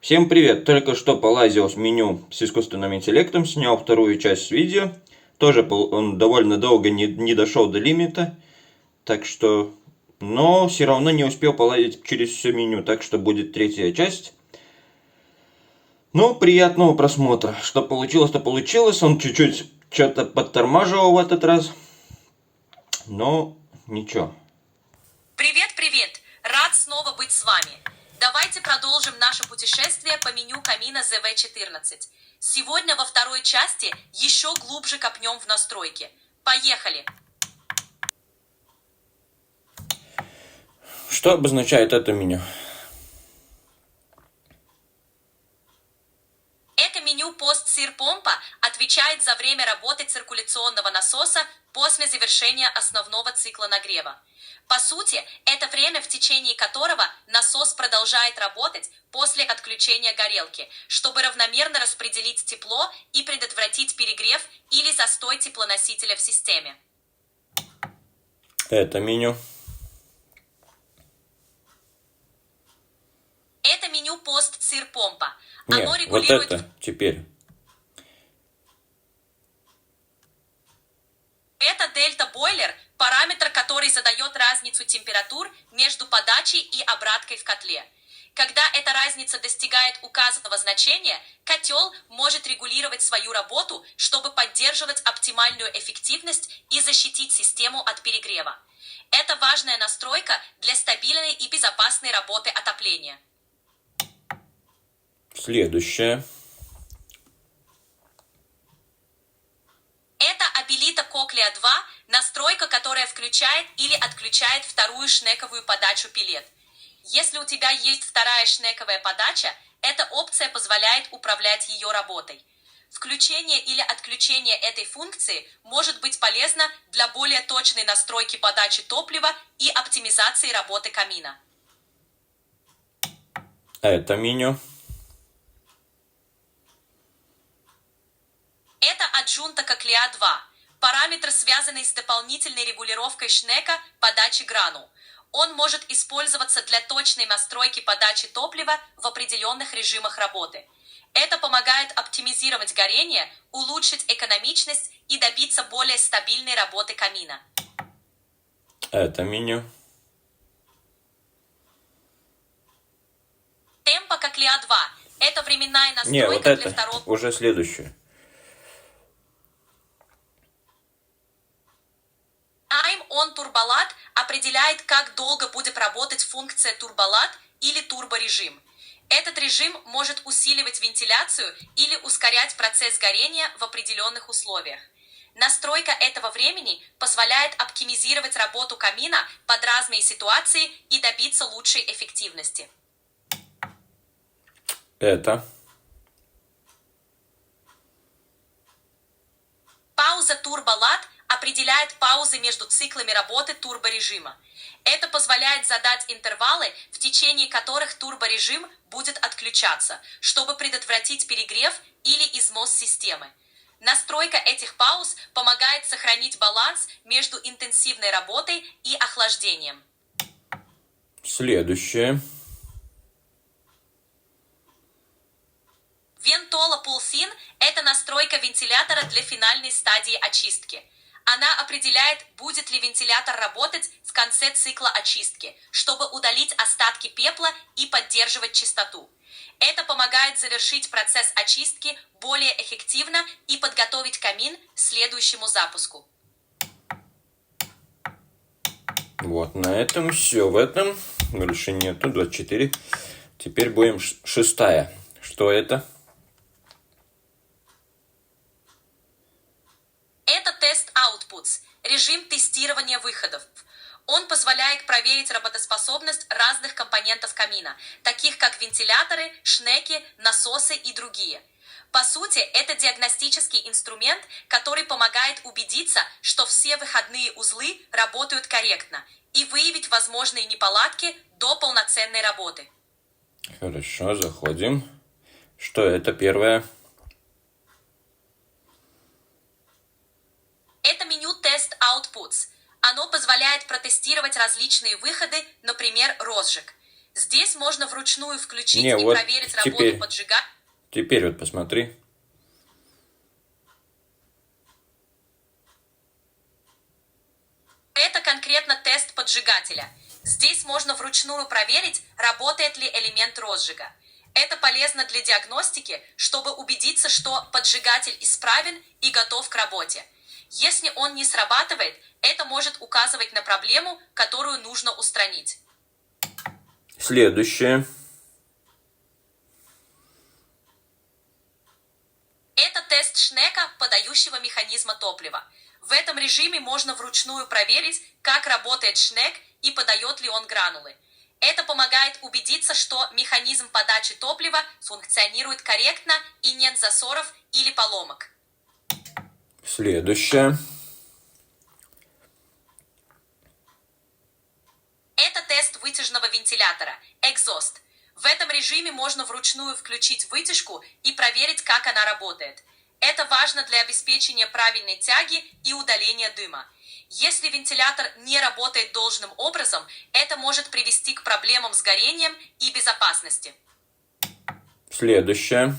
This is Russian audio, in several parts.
Всем привет! Только что полазил в меню с искусственным интеллектом, снял вторую часть видео. Тоже он довольно долго не дошел до лимита, так что... Но все равно не успел полазить через все меню, так что будет третья часть. Ну, приятного просмотра. Что получилось, то получилось. Он чуть-чуть что-то подтормаживал в этот раз. Но ничего. Привет! Рад снова быть с вами. Давайте продолжим наше путешествие по меню камина ZV-14. Сегодня во второй части еще глубже копнем в настройки. Поехали! Что обозначает это меню? Это меню пост-сир-помпа отвечает за время работы циркуляционного насоса после завершения основного цикла нагрева. По сути, это время, в течение которого насос продолжает работать после отключения горелки, чтобы равномерно распределить тепло и предотвратить перегрев или застой теплоносителя в системе. Это меню. Это меню пост-сир-помпа. Нет, Оно регулирует... вот это теперь. Это дельта-бойлер, параметр, который задает разницу температур между подачей и обраткой в котле. Когда эта разница достигает указанного значения, котел может регулировать свою работу, чтобы поддерживать оптимальную эффективность и защитить систему от перегрева. Это важная настройка для стабильной и безопасной работы отопления. Следующее. Это Abilita Cochlea 2, настройка, которая включает или отключает вторую шнековую подачу пилет. Если у тебя есть вторая шнековая подача, эта опция позволяет управлять ее работой. Включение или отключение этой функции может быть полезно для более точной настройки подачи топлива и оптимизации работы камина. Это меню. Это Adjunta Cochlea 2, параметр, связанный с дополнительной регулировкой шнека подачи гранул. Он может использоваться для точной настройки подачи топлива в определенных режимах работы. Это помогает оптимизировать горение, улучшить экономичность и добиться более стабильной работы камина. Это меню. Tempo Cochlea 2 – это временная настройка Не, вот для это второго... уже следующее. Time on Turbolat определяет, как долго будет работать функция Turbolat или турборежим. Этот режим может усиливать вентиляцию или ускорять процесс горения в определенных условиях. Настройка этого времени позволяет оптимизировать работу камина под разные ситуации и добиться лучшей эффективности. Это. Пауза Turbolat определяет паузы между циклами работы турборежима. Это позволяет задать интервалы, в течение которых турборежим будет отключаться, чтобы предотвратить перегрев или износ системы. Настройка этих пауз помогает сохранить баланс между интенсивной работой и охлаждением. Следующее. Ventola Pulsin – это настройка вентилятора для финальной стадии очистки. Она определяет, будет ли вентилятор работать в конце цикла очистки, чтобы удалить остатки пепла и поддерживать чистоту. Это помогает завершить процесс очистки более эффективно и подготовить камин к следующему запуску. Вот на этом все. В этом больше нету. 24. Теперь будем шестая. Что это? Это тест Outputs, режим тестирования выходов. Он позволяет проверить работоспособность разных компонентов камина, таких как вентиляторы, шнеки, насосы и другие. По сути, это диагностический инструмент, который помогает убедиться, что все выходные узлы работают корректно, и выявить возможные неполадки до полноценной работы. Хорошо, заходим. Что это первое? Это меню Test Outputs. Оно позволяет протестировать различные выходы, например, розжиг. Здесь можно вручную включить Не, и вот проверить работу теперь. поджигателя. Теперь вот посмотри. Это конкретно тест поджигателя. Здесь можно вручную проверить, работает ли элемент розжига. Это полезно для диагностики, чтобы убедиться, что поджигатель исправен и готов к работе. Если он не срабатывает, это может указывать на проблему, которую нужно устранить. Следующее. Это тест Шнека, подающего механизма топлива. В этом режиме можно вручную проверить, как работает Шнек и подает ли он гранулы. Это помогает убедиться, что механизм подачи топлива функционирует корректно и нет засоров или поломок. Следующее. Это тест вытяжного вентилятора, экзост. В этом режиме можно вручную включить вытяжку и проверить, как она работает. Это важно для обеспечения правильной тяги и удаления дыма. Если вентилятор не работает должным образом, это может привести к проблемам с горением и безопасности. Следующее.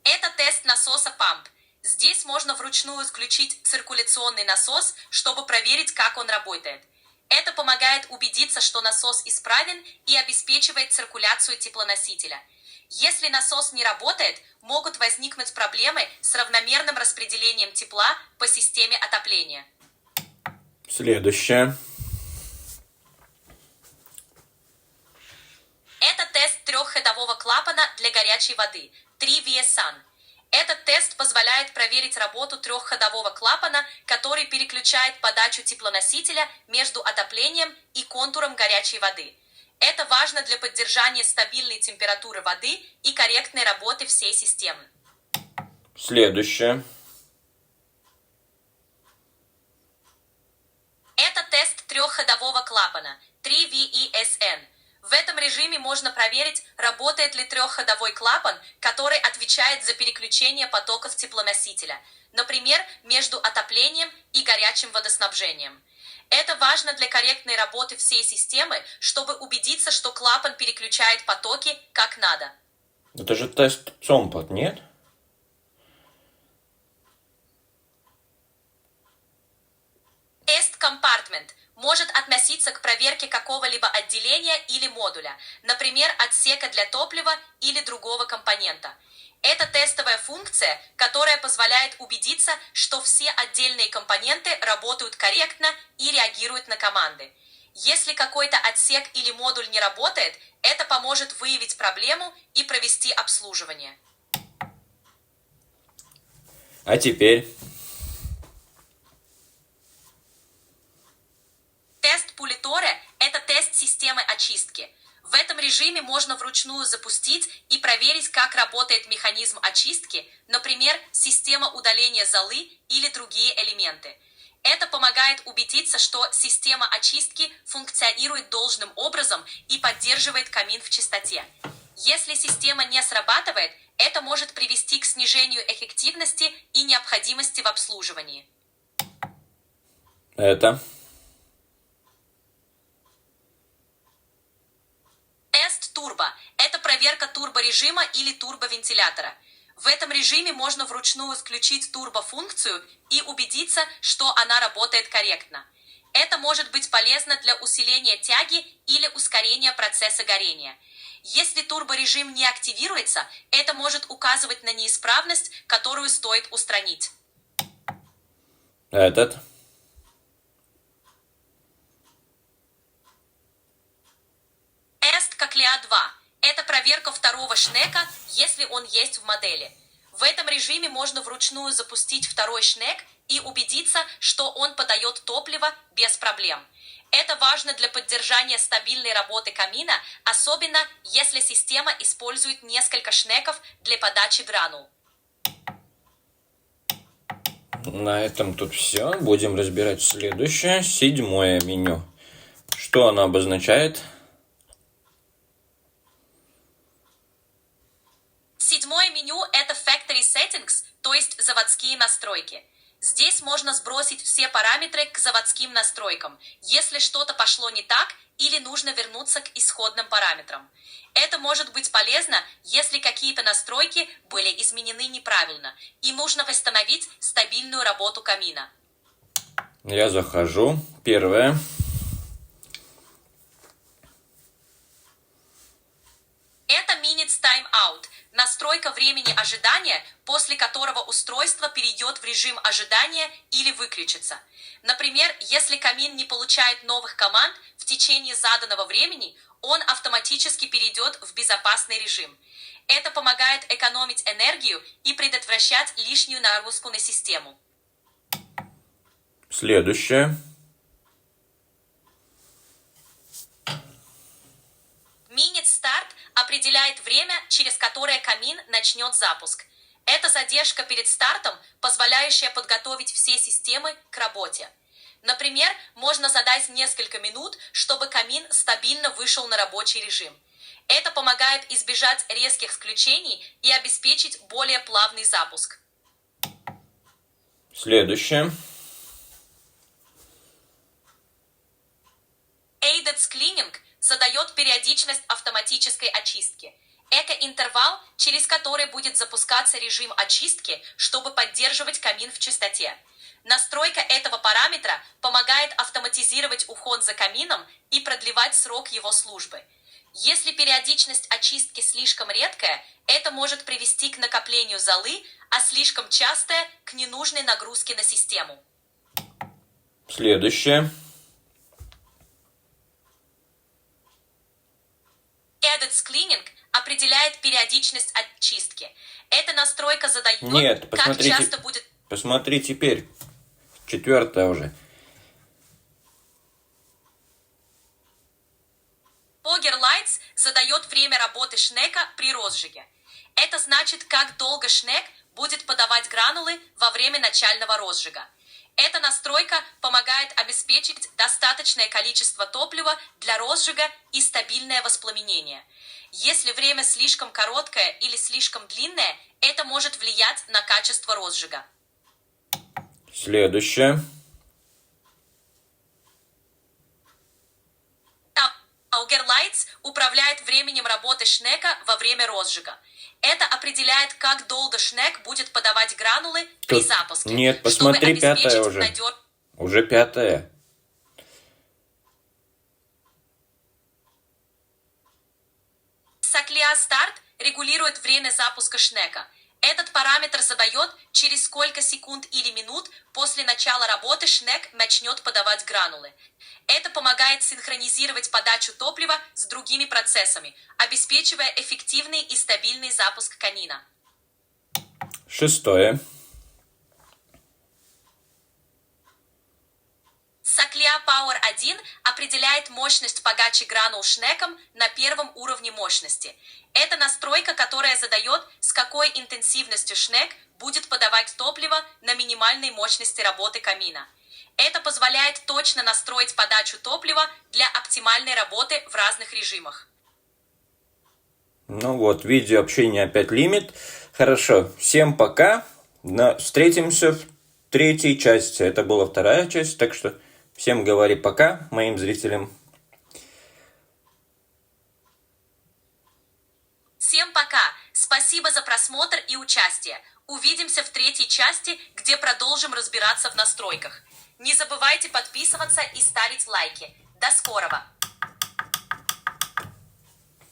Это тест насоса памп. Здесь можно вручную включить циркуляционный насос, чтобы проверить, как он работает. Это помогает убедиться, что насос исправен и обеспечивает циркуляцию теплоносителя. Если насос не работает, могут возникнуть проблемы с равномерным распределением тепла по системе отопления. Следующее. Это тест трехходового клапана для горячей воды 3VSAN. Этот тест позволяет проверить работу трехходового клапана, который переключает подачу теплоносителя между отоплением и контуром горячей воды. Это важно для поддержания стабильной температуры воды и корректной работы всей системы. Следующее. Это тест трехходового клапана 3VESN. В этом режиме можно проверить, работает ли трехходовой клапан, который отвечает за переключение потоков теплоносителя, например, между отоплением и горячим водоснабжением. Это важно для корректной работы всей системы, чтобы убедиться, что клапан переключает потоки как надо. Это же тест ЦОМПОТ, нет? Тест Compartment может относиться к проверке какого-либо отделения или модуля, например, отсека для топлива или другого компонента. Это тестовая функция, которая позволяет убедиться, что все отдельные компоненты работают корректно и реагируют на команды. Если какой-то отсек или модуль не работает, это поможет выявить проблему и провести обслуживание. А теперь... Тест Пулиторе – это тест системы очистки. В этом режиме можно вручную запустить и проверить, как работает механизм очистки, например, система удаления золы или другие элементы. Это помогает убедиться, что система очистки функционирует должным образом и поддерживает камин в чистоте. Если система не срабатывает, это может привести к снижению эффективности и необходимости в обслуживании. Это... Тест турбо – это проверка турборежима или турбовентилятора. В этом режиме можно вручную включить турбофункцию и убедиться, что она работает корректно. Это может быть полезно для усиления тяги или ускорения процесса горения. Если турборежим не активируется, это может указывать на неисправность, которую стоит устранить. Этот... Тест Коклеа-2 – это проверка второго шнека, если он есть в модели. В этом режиме можно вручную запустить второй шнек и убедиться, что он подает топливо без проблем. Это важно для поддержания стабильной работы камина, особенно если система использует несколько шнеков для подачи гранул. На этом тут все. Будем разбирать следующее. 7-е меню. Что оно обозначает? 7-е меню – это Factory Settings, то есть заводские настройки. Здесь можно сбросить все параметры к заводским настройкам, если что-то пошло не так или нужно вернуться к исходным параметрам. Это может быть полезно, если какие-то настройки были изменены неправильно, и нужно восстановить стабильную работу камина. Я захожу. Первое. Это Minutes Timeout, настройка времени ожидания, после которого устройство перейдет в режим ожидания или выключится. Например, если камин не получает новых команд в течение заданного времени, он автоматически перейдет в безопасный режим. Это помогает экономить энергию и предотвращать лишнюю нагрузку на систему. Следующее. Minute Start определяет время, через которое камин начнет запуск. Это задержка перед стартом, позволяющая подготовить все системы к работе. Например, можно задать несколько минут, чтобы камин стабильно вышел на рабочий режим. Это помогает избежать резких включений и обеспечить более плавный запуск. Следующее. Aided Cleaning задает периодичность автоматической очистки. Это интервал, через который будет запускаться режим очистки, чтобы поддерживать камин в чистоте. Настройка этого параметра помогает автоматизировать уход за камином и продлевать срок его службы. Если периодичность очистки слишком редкая, это может привести к накоплению золы, а слишком частая – к ненужной нагрузке на систему. Следующее. Added Cleaning определяет периодичность очистки. Эта настройка задает, Нет, как часто будет... Посмотри теперь. Четвертое уже. Fogger Lights задает время работы шнека при розжиге. Это значит, как долго шнек будет подавать гранулы во время начального розжига. Эта настройка помогает обеспечить достаточное количество топлива для розжига и стабильное воспламенение. Если время слишком короткое или слишком длинное, это может влиять на качество розжига. Следующее. Fogger Lights управляет временем работы шнека во время розжига. Это определяет, как долго шнек будет подавать гранулы при запуске. Нет, посмотри, пятое уже. Уже пятое. Cyclia Start регулирует время запуска шнека. Этот параметр задает, через сколько секунд или минут после начала работы шнек начнет подавать гранулы. Это помогает синхронизировать подачу топлива с другими процессами, обеспечивая эффективный и стабильный запуск камина. Шестое. Cyclia Power 1 определяет мощность подачи гранул шнеком на первом уровне мощности. Это настройка, которая задает, с какой интенсивностью шнек будет подавать топливо на минимальной мощности работы камина. Это позволяет точно настроить подачу топлива для оптимальной работы в разных режимах. Ну вот, видео общение опять лимит. Хорошо, всем пока. Встретимся в третьей части. Это была вторая часть, так что всем говори пока моим зрителям. Всем пока! Спасибо за просмотр и участие. Увидимся в третьей части, где продолжим разбираться в настройках. Не забывайте подписываться и ставить лайки. До скорого!